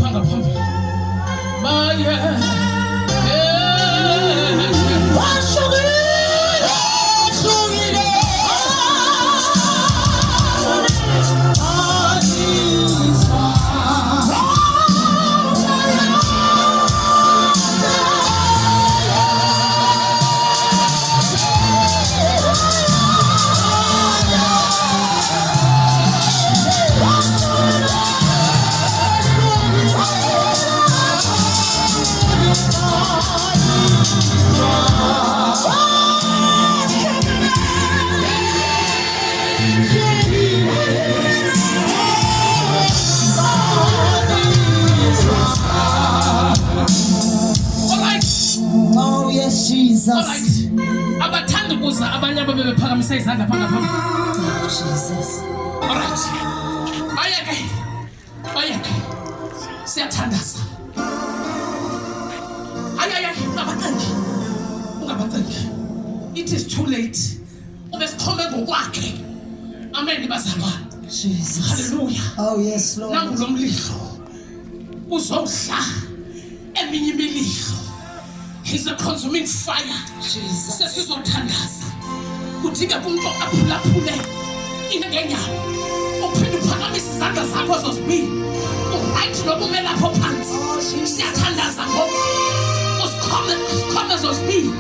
Panga pump. Oh yes, Jesus. All right. Abathanda kuza abanye ababe bephakamisa izandla phanga phambili. Jesus. All right. Bayeke. Siyathandaza. Ungabathanki. It is too late. Ubesikhome ngokwakhe. Amen bazalwane. Jesus. Hallelujah. Oh yes, Lord. Nangu lo mlilo. Uzodla eminye imililo. He's a consuming fire. Jesus. Sesizothandaza. Kudinga umuntu aphulaphule ingenyawo. Uphinde uphakamise izandla zakho zozibili. Uright noba ume lapho phansi. Siyathandaza ngoba usikhome zozibili.